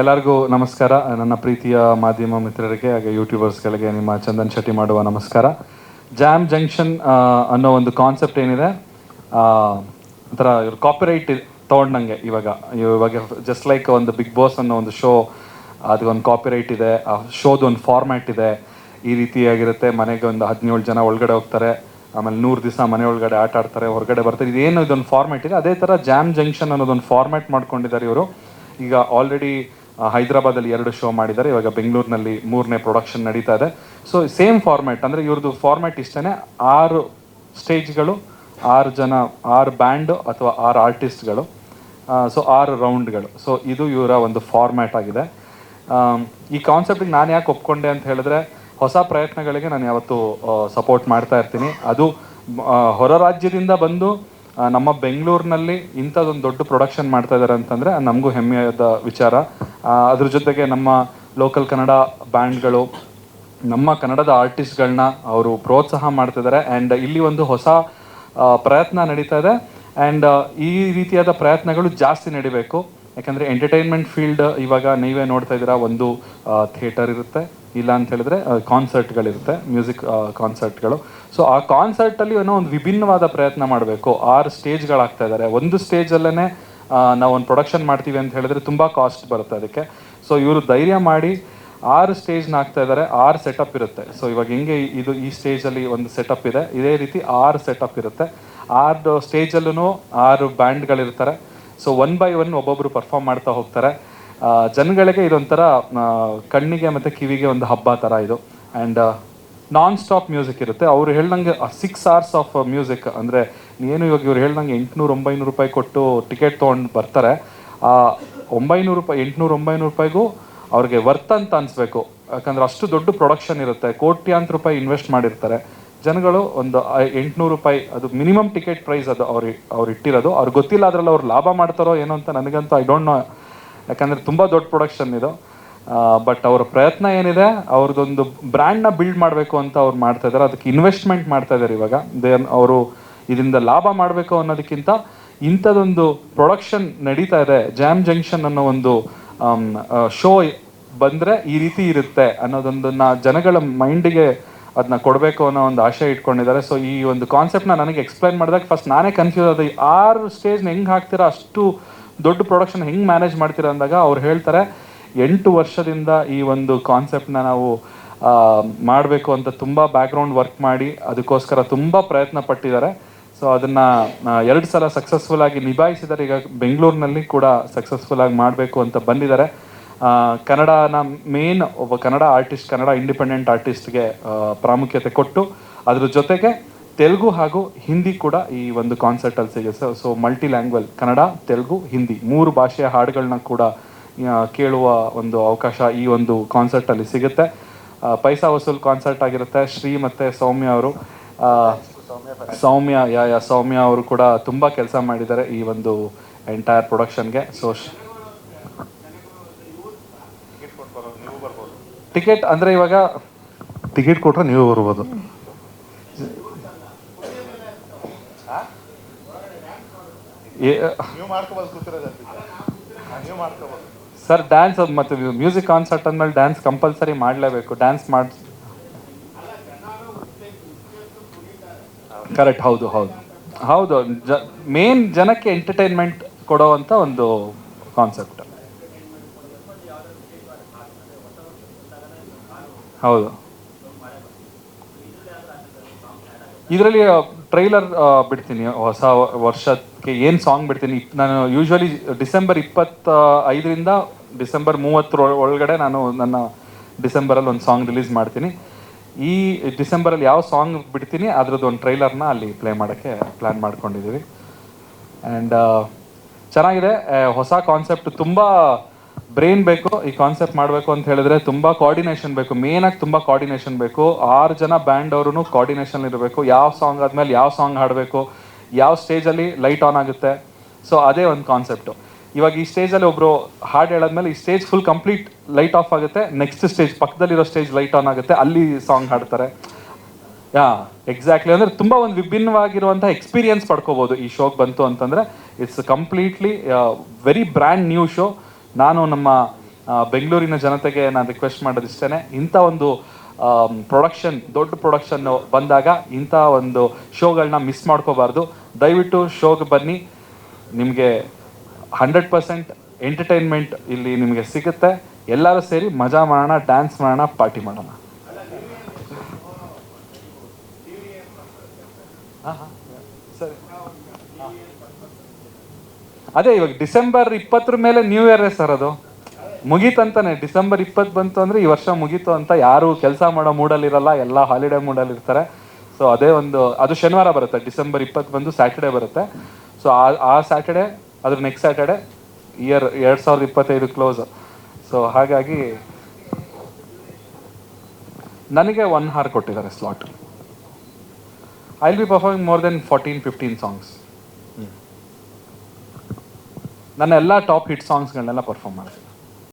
ಎಲ್ಲರಿಗೂ ನಮಸ್ಕಾರ. ನನ್ನ ಪ್ರೀತಿಯ ಮಾಧ್ಯಮ ಮಿತ್ರರಿಗೆ ಹಾಗೆ ಯೂಟ್ಯೂಬರ್ಸ್ಗಳಿಗೆ ನಿಮ್ಮ ಚಂದನ್ ಶೆಟ್ಟಿ ಮಾಡುವ ನಮಸ್ಕಾರ. ಜಾಮ್ ಜಂಕ್ಷನ್ ಅನ್ನೋ ಒಂದು ಕಾನ್ಸೆಪ್ಟ್ ಏನಿದೆ, ಒಂಥರ ಇವ್ರು ಕಾಪಿರೈಟ್ ತೊಗೊಂಡಂಗೆ ಇವಾಗ ಜಸ್ಟ್ ಲೈಕ್ ಒಂದು ಬಿಗ್ ಬಾಸ್ ಅನ್ನೋ ಒಂದು ಶೋ, ಅದಕ್ಕೊಂದು ಕಾಪಿರೈಟ್ ಇದೆ, ಆ ಶೋದು ಒಂದು ಫಾರ್ಮ್ಯಾಟ್ ಇದೆ. ಈ ರೀತಿಯಾಗಿರುತ್ತೆ. ಮನೆಗೆ ಒಂದು 17 ಜನ ಒಳಗಡೆ ಹೋಗ್ತಾರೆ, ಆಮೇಲೆ 100 ದಿವಸ ಮನೆ ಒಳಗಡೆ ಆಟ ಆಡ್ತಾರೆ, ಹೊರಗಡೆ ಬರ್ತಾರೆ. ಇದೇನು ಇದೊಂದು ಫಾರ್ಮ್ಯಾಟ್ ಇದೆ, ಅದೇ ಥರ ಜಾಮ್ ಜಂಕ್ಷನ್ ಅನ್ನೋದೊಂದು ಫಾರ್ಮ್ಯಾಟ್ ಮಾಡ್ಕೊಂಡಿದ್ದಾರೆ ಇವರು. ಈಗ ಆಲ್ರೆಡಿ ಹೈದರಾಬಾದಲ್ಲಿ 2 ಶೋ ಮಾಡಿದ್ದಾರೆ, ಇವಾಗ ಬೆಂಗಳೂರಿನಲ್ಲಿ 3ನೇ ಪ್ರೊಡಕ್ಷನ್ ನಡೀತಾ ಇದೆ. ಸೊ ಸೇಮ್ ಫಾರ್ಮ್ಯಾಟ್, ಅಂದರೆ ಇವ್ರದ್ದು ಫಾರ್ಮ್ಯಾಟ್ ಇಷ್ಟೇ, 6 ಸ್ಟೇಜ್ಗಳು, 6 ಜನ, 6 ಬ್ಯಾಂಡ್ ಅಥವಾ 6 ಆರ್ಟಿಸ್ಟ್ಗಳು, ಸೊ 6 ರೌಂಡ್ಗಳು. ಸೊ ಇದು ಇವರ ಒಂದು ಫಾರ್ಮ್ಯಾಟ್ ಆಗಿದೆ. ಈ ಕಾನ್ಸೆಪ್ಟಿಗೆ ನಾನು ಯಾಕೆ ಒಪ್ಕೊಂಡೆ ಅಂತ ಹೇಳಿದ್ರೆ, ಹೊಸ ಪ್ರಯತ್ನಗಳಿಗೆ ನಾನು ಯಾವತ್ತೂ ಸಪೋರ್ಟ್ ಮಾಡ್ತಾ ಇರ್ತೀನಿ. ಅದು ಹೊರ ರಾಜ್ಯದಿಂದ ಬಂದು ನಮ್ಮ ಬೆಂಗಳೂರಿನಲ್ಲಿ ಇಂಥದ್ದೊಂದು ದೊಡ್ಡ ಪ್ರೊಡಕ್ಷನ್ ಮಾಡ್ತಾ ಇದ್ದಾರೆ ಅಂತಂದರೆ ನಮಗೂ ಹೆಮ್ಮೆಯಾದ ವಿಚಾರ. ಅದ್ರ ಜೊತೆಗೆ ನಮ್ಮ ಲೋಕಲ್ ಕನ್ನಡ ಬ್ಯಾಂಡ್ಗಳು, ನಮ್ಮ ಕನ್ನಡದ ಆರ್ಟಿಸ್ಟ್ಗಳನ್ನ ಅವರು ಪ್ರೋತ್ಸಾಹ ಮಾಡ್ತಿದ್ದಾರೆ. ಆ್ಯಂಡ್ ಇಲ್ಲಿ ಒಂದು ಹೊಸ ಪ್ರಯತ್ನ ನಡೀತಾ ಇದೆ. ಆ್ಯಂಡ್ ಈ ರೀತಿಯಾದ ಪ್ರಯತ್ನಗಳು ಜಾಸ್ತಿ ನಡಿಬೇಕು. ಯಾಕಂದರೆ ಎಂಟರ್ಟೈನ್ಮೆಂಟ್ ಫೀಲ್ಡ್ ಇವಾಗ ನೀವೇ ನೋಡ್ತಾ ಇದ್ದೀರಾ, ಒಂದು ಥಿಯೇಟರ್ ಇರುತ್ತೆ, ಇಲ್ಲ ಅಂತ ಹೇಳಿದ್ರೆ ಕಾನ್ಸರ್ಟ್ಗಳಿರುತ್ತೆ, ಮ್ಯೂಸಿಕ್ ಕಾನ್ಸರ್ಟ್ಗಳು. ಸೊ ಆ ಕಾನ್ಸರ್ಟಲ್ಲಿ ಏನೋ ಒಂದು ವಿಭಿನ್ನವಾದ ಪ್ರಯತ್ನ ಮಾಡಬೇಕು. 6 ಸ್ಟೇಜ್ಗಳಾಗ್ತಾ ಇದ್ದಾರೆ. ಒಂದು ಸ್ಟೇಜಲ್ಲೇ ನಾವು ಒಂದು ಪ್ರೊಡಕ್ಷನ್ ಮಾಡ್ತೀವಿ ಅಂತ ಹೇಳಿದ್ರೆ ತುಂಬ ಕಾಸ್ಟ್ ಬರುತ್ತೆ ಅದಕ್ಕೆ. ಸೊ ಇವರು ಧೈರ್ಯ ಮಾಡಿ 6 ಸ್ಟೇಜ್ನ ಹಾಕ್ತಾ ಇದ್ದಾರೆ. 6 ಸೆಟಪ್ ಇರುತ್ತೆ. ಸೊ ಇವಾಗ ಹೆಂಗೆ ಈ ಸ್ಟೇಜಲ್ಲಿ ಒಂದು ಸೆಟಪ್ ಇದೆ, ಇದೇ ರೀತಿ 6 ಸೆಟಪ್ ಇರುತ್ತೆ. 6 ಸ್ಟೇಜಲ್ಲೂ 6 ಬ್ಯಾಂಡ್ಗಳಿರ್ತಾರೆ. ಸೊ 1 by 1 ಒಬ್ಬೊಬ್ಬರು ಪರ್ಫಾರ್ಮ್ ಮಾಡ್ತಾ ಹೋಗ್ತಾರೆ. ಜನಗಳಿಗೆ ಇದೊಂಥರ ಕಣ್ಣಿಗೆ ಮತ್ತು ಕಿವಿಗೆ ಒಂದು ಹಬ್ಬ ಥರ ಇದು. ಆ್ಯಂಡ್ ನಾನ್ ಸ್ಟಾಪ್ ಮ್ಯೂಸಿಕ್ ಇರುತ್ತೆ. ಅವ್ರು ಹೇಳ್ದಂಗೆ 6 hours ಆಫ್ ಮ್ಯೂಸಿಕ್, ಅಂದರೆ ಏನು ಇವಾಗ ಇವ್ರು ಹೇಳ್ದಂಗೆ 800-900 ರೂಪಾಯಿ ಕೊಟ್ಟು ಟಿಕೆಟ್ ತೊಗೊಂಡು ಬರ್ತಾರೆ. ಆ 900 ರೂಪಾಯಿ, 800-900 ರೂಪಾಯಿಗೂ ಅವ್ರಿಗೆ ವರ್ತ್ ಅಂತ ಅನಿಸ್ಬೇಕು. ಯಾಕಂದರೆ ಅಷ್ಟು ದೊಡ್ಡ ಪ್ರೊಡಕ್ಷನ್ ಇರುತ್ತೆ, ಕೋಟ್ಯಾಂತರ ರೂಪಾಯಿ ಇನ್ವೆಸ್ಟ್ ಮಾಡಿರ್ತಾರೆ. ಜನಗಳು ಒಂದು 800 ರೂಪಾಯಿ, ಅದು ಮಿನಿಮಮ್ ಟಿಕೆಟ್ ಪ್ರೈಸ್, ಅದು ಅವ್ರು ಇಟ್ಟಿರೋದು. ಅವ್ರಿಗೆ ಗೊತ್ತಿಲ್ಲ ಅದರಲ್ಲಿ ಅವ್ರು ಲಾಭ ಮಾಡ್ತಾರೋ ಏನೋ ಅಂತ, ನನಗಂತೂ ಐ ಡೋಂಟ್ ನೋ. ಯಾಕಂದರೆ ತುಂಬ ದೊಡ್ಡ ಪ್ರೊಡಕ್ಷನ್ ಇದು. ಬಟ್ ಅವರ ಪ್ರಯತ್ನ ಏನಿದೆ, ಅವ್ರದ್ದೊಂದು ಬ್ರ್ಯಾಂಡ್ನ ಬಿಲ್ಡ್ ಮಾಡಬೇಕು ಅಂತ ಅವ್ರು ಮಾಡ್ತಾ ಇದ್ದಾರೆ. ಅದಕ್ಕೆ ಇನ್ವೆಸ್ಟ್ಮೆಂಟ್ ಮಾಡ್ತಾ ಇದ್ದಾರೆ ಇವಾಗ. ಅವರು ಇದರಿಂದ ಲಾಭ ಮಾಡಬೇಕು ಅನ್ನೋದಕ್ಕಿಂತ ಇಂಥದ್ದೊಂದು ಪ್ರೊಡಕ್ಷನ್ ನಡೀತಾ ಇದೆ, ಜಾಮ್ ಜಂಕ್ಷನ್ ಅನ್ನೋ ಒಂದು ಶೋ ಬಂದರೆ ಈ ರೀತಿ ಇರುತ್ತೆ ಅನ್ನೋದೊಂದನ್ನು ಜನಗಳ ಮೈಂಡಿಗೆ ಅದನ್ನ ಕೊಡಬೇಕು ಅನ್ನೋ ಒಂದು ಆಶಯ ಇಟ್ಕೊಂಡಿದ್ದಾರೆ. ಸೊ ಈ ಒಂದು ಕಾನ್ಸೆಪ್ಟ್ನ ನನಗೆ ಎಕ್ಸ್ಪ್ಲೈನ್ ಮಾಡಿದಾಗ ಫಸ್ಟ್ ನಾನೇ ಕನ್ಫ್ಯೂಸ್ ಆದ. 6 ಸ್ಟೇಜ್ನ ಹೆಂಗೆ ಹಾಕ್ತೀರಾ, ಅಷ್ಟು ದೊಡ್ಡ ಪ್ರೊಡಕ್ಷನ್ ಹೆಂಗೆ ಮ್ಯಾನೇಜ್ ಮಾಡ್ತೀರಾ ಅಂದಾಗ ಅವ್ರು ಹೇಳ್ತಾರೆ, 8 ವರ್ಷದಿಂದ ಈ ಒಂದು ಕಾನ್ಸೆಪ್ಟ್ನ ನಾವು ಮಾಡಬೇಕು ಅಂತ ತುಂಬ ಬ್ಯಾಕ್ಗ್ರೌಂಡ್ ವರ್ಕ್ ಮಾಡಿ ಅದಕ್ಕೋಸ್ಕರ ತುಂಬ ಪ್ರಯತ್ನ ಪಟ್ಟಿದ್ದಾರೆ. ಸೊ ಅದನ್ನು 2 ಸಲ ಸಕ್ಸಸ್ಫುಲ್ಲಾಗಿ ನಿಭಾಯಿಸಿದ್ದಾರೆ. ಈಗ ಬೆಂಗಳೂರಿನಲ್ಲಿ ಕೂಡ ಸಕ್ಸಸ್ಫುಲ್ಲಾಗಿ ಮಾಡಬೇಕು ಅಂತ ಬಂದಿದ್ದಾರೆ. ಕನ್ನಡನ ಮೇನ್ ಒಬ್ಬ ಕನ್ನಡ ಆರ್ಟಿಸ್ಟ್, ಕನ್ನಡ ಇಂಡಿಪೆಂಡೆಂಟ್ ಆರ್ಟಿಸ್ಟ್ಗೆ ಪ್ರಾಮುಖ್ಯತೆ ಕೊಟ್ಟು, ಅದ್ರ ಜೊತೆಗೆ ತೆಲುಗು ಹಾಗೂ ಹಿಂದಿ ಕೂಡ ಈ ಒಂದು ಕಾನ್ಸರ್ಟಲ್ಲಿ ಸಿಗುತ್ತೆ. So multi language, Kannada, Telugu, Hindi 3 ಭಾಷೆಯ ಹಾಡುಗಳನ್ನ ಕೂಡ ಕೇಳುವ ಒಂದು ಅವಕಾಶ ಈ ಒಂದು ಕಾನ್ಸರ್ಟಲ್ಲಿ ಸಿಗುತ್ತೆ. ಪೈಸಾ ವಸೂಲ್ ಕಾನ್ಸರ್ಟ್ ಆಗಿರುತ್ತೆ. ಶ್ರೀ ಮತ್ತು ಸೌಮ್ಯ ಅವರು, ಸೌಮ್ಯ ಅವರು ಕೂಡ ತುಂಬ ಕೆಲಸ ಮಾಡಿದ್ದಾರೆ ಈ ಒಂದು ಎಂಟೈರ್ ಪ್ರೊಡಕ್ಷನ್ಗೆ. ಸೊ ಟಿಕೆಟ್ ಅಂದರೆ ಇವಾಗ ಟಿಕೆಟ್ ಕೊಟ್ಟರೆ ನೀವು ಬರ್ಬೋದು. ಸರ್ ಡ್ಯಾನ್ಸ್ ಮತ್ತು ಮ್ಯೂಸಿಕ್ ಕಾನ್ಸರ್ಟ್ ಅಂದಮೇಲೆ ಡ್ಯಾನ್ಸ್ ಕಂಪಲ್ಸರಿ ಮಾಡಲೇಬೇಕು. ಡ್ಯಾನ್ಸ್ ಮಾಡಿ ಕರೆಕ್ಟ್. ಹೌದು ಮೇನ್ ಜನಕ್ಕೆ ಎಂಟರ್ಟೈನ್ಮೆಂಟ್ ಕೊಡೋವಂಥ ಒಂದು ಕಾನ್ಸೆಪ್ಟ್. ಹೌದು, ಇದರಲ್ಲಿ ಟ್ರೈಲರ್ ಬಿಡ್ತೀನಿ. ಹೊಸ ವರ್ಷಕ್ಕೆ ಏನು ಸಾಂಗ್ ಬಿಡ್ತೀನಿ, ನಾನು ಯೂಶ್ವಲಿ ಡಿಸೆಂಬರ್ 25ರಿಂದ ಡಿಸೆಂಬರ್ 30 ಒಳಗಡೆ ನಾನು ನನ್ನ ಡಿಸೆಂಬರಲ್ಲಿ ಒಂದು ಸಾಂಗ್ ರಿಲೀಸ್ ಮಾಡ್ತೀನಿ. ಈ ಡಿಸೆಂಬರಲ್ಲಿ ಯಾವ ಸಾಂಗ್ ಬಿಡ್ತೀನಿ ಅದ್ರದ್ದು ಒಂದು ಟ್ರೈಲರ್ನ ಅಲ್ಲಿ ಪ್ಲೇ ಮಾಡೋಕ್ಕೆ ಪ್ಲ್ಯಾನ್ ಮಾಡ್ಕೊಂಡಿದ್ದೀವಿ. ಆ್ಯಂಡ್ ಚೆನ್ನಾಗಿದೆ. ಹೊಸ ಕಾನ್ಸೆಪ್ಟ್, ತುಂಬ ಬ್ರೈನ್ ಬೇಕು ಈ ಕಾನ್ಸೆಪ್ಟ್ ಮಾಡಬೇಕು ಅಂತ ಹೇಳಿದ್ರೆ. ತುಂಬ ಕೋಆರ್ಡಿನೇಷನ್ ಬೇಕು, ಮೇನಾಗಿ ತುಂಬ ಕೋಆರ್ಡಿನೇಷನ್ ಬೇಕು. 6 ಜನ ಬ್ಯಾಂಡ್ ಅವ್ರೂ ಕೋಆರ್ಡಿನೇಷನ್ ಇರಬೇಕು. ಯಾವ ಸಾಂಗ್ ಆದಮೇಲೆ ಯಾವ ಸಾಂಗ್ ಹಾಡಬೇಕು, ಯಾವ ಸ್ಟೇಜಲ್ಲಿ ಲೈಟ್ ಆನ್ ಆಗುತ್ತೆ. ಸೊ ಅದೇ ಒಂದು ಕಾನ್ಸೆಪ್ಟು. ಇವಾಗ ಈ ಸ್ಟೇಜಲ್ಲಿ ಒಬ್ಬರು ಹಾಡು ಹೇಳಾದ್ಮೇಲೆ ಈ stage full complete light off ಆಗುತ್ತೆ. ನೆಕ್ಸ್ಟ್ ಸ್ಟೇಜ್ ಪಕ್ಕದಲ್ಲಿರೋ ಸ್ಟೇಜ್ ಲೈಟ್ ಆನ್ ಆಗುತ್ತೆ, ಅಲ್ಲಿ ಸಾಂಗ್ ಹಾಡ್ತಾರೆ. ಎಕ್ಸಾಕ್ಟ್ಲಿ. ಅಂದರೆ ತುಂಬ ಒಂದು ವಿಭಿನ್ನವಾಗಿರುವಂಥ ಎಕ್ಸ್ಪೀರಿಯನ್ಸ್ ಪಡ್ಕೋಬೋದು ಈ ಶೋಗೆ ಬಂತು ಅಂತಂದರೆ. It's completely very brand new show. ನಾನು ನಮ್ಮ ಬೆಂಗಳೂರಿನ ಜನತೆಗೆ ನಾನು ರಿಕ್ವೆಸ್ಟ್ ಮಾಡೋದಿಷ್ಟೇ, ಇಂಥ ಒಂದು ದೊಡ್ಡ ಪ್ರೊಡಕ್ಷನ್ ಬಂದಾಗ ಇಂಥ ಒಂದು ಶೋಗಳನ್ನ ಮಿಸ್ ಮಾಡ್ಕೋಬಾರ್ದು. ದಯವಿಟ್ಟು ಶೋಗೆ ಬನ್ನಿ, ನಿಮಗೆ 100% ಎಂಟರ್ಟೈನ್ಮೆಂಟ್ ಇಲ್ಲಿ ನಿಮಗೆ ಸಿಗುತ್ತೆ. ಎಲ್ಲರೂ ಸೇರಿ ಮಜಾ ಮಾಡೋಣ, ಡ್ಯಾನ್ಸ್ ಮಾಡೋಣ, ಪಾರ್ಟಿ ಮಾಡೋಣ. ಸರಿ, ಅದೇ ಇವಾಗ ಡಿಸೆಂಬರ್ 20 ಮೇಲೆ ನ್ಯೂ ಇಯರೇ ಸರ್, ಅದು ಮುಗೀತಂತಾನೆ. ಡಿಸೆಂಬರ್ 20 ಬಂತು ಅಂದರೆ ಈ ವರ್ಷ ಮುಗೀತು ಅಂತ. ಯಾರು ಕೆಲಸ ಮಾಡೋ ಮೂಡಲ್ಲಿರಲ್ಲ, ಎಲ್ಲ ಹಾಲಿಡೇ ಮೂಡಲ್ಲಿ ಇರ್ತಾರೆ. ಸೊ ಅದೇ ಅದು ಶನಿವಾರ ಬರುತ್ತೆ, ಡಿಸೆಂಬರ್ 20 ಬಂದು ಸ್ಯಾಟರ್ಡೇ ಬರುತ್ತೆ. ಸೊ ಆ ಸ್ಯಾಟರ್ಡೇ, ಅದ್ರ ನೆಕ್ಸ್ಟ್ ಸ್ಯಾಟರ್ಡೇ 2025 ಕ್ಲೋಸ್. ಸೊ ಹಾಗಾಗಿ ನನಗೆ 1 hour ಕೊಟ್ಟಿದ್ದಾರೆ slot. I will be performing more than 14-15 songs. ನನ್ನ ಎಲ್ಲ ಟಾಪ್ ಹಿಟ್ ಸಾಂಗ್ಸ್ಗಳನ್ನೆಲ್ಲ ಪರ್ಫಾರ್ಮ್ ಮಾಡ್ತೀನಿ.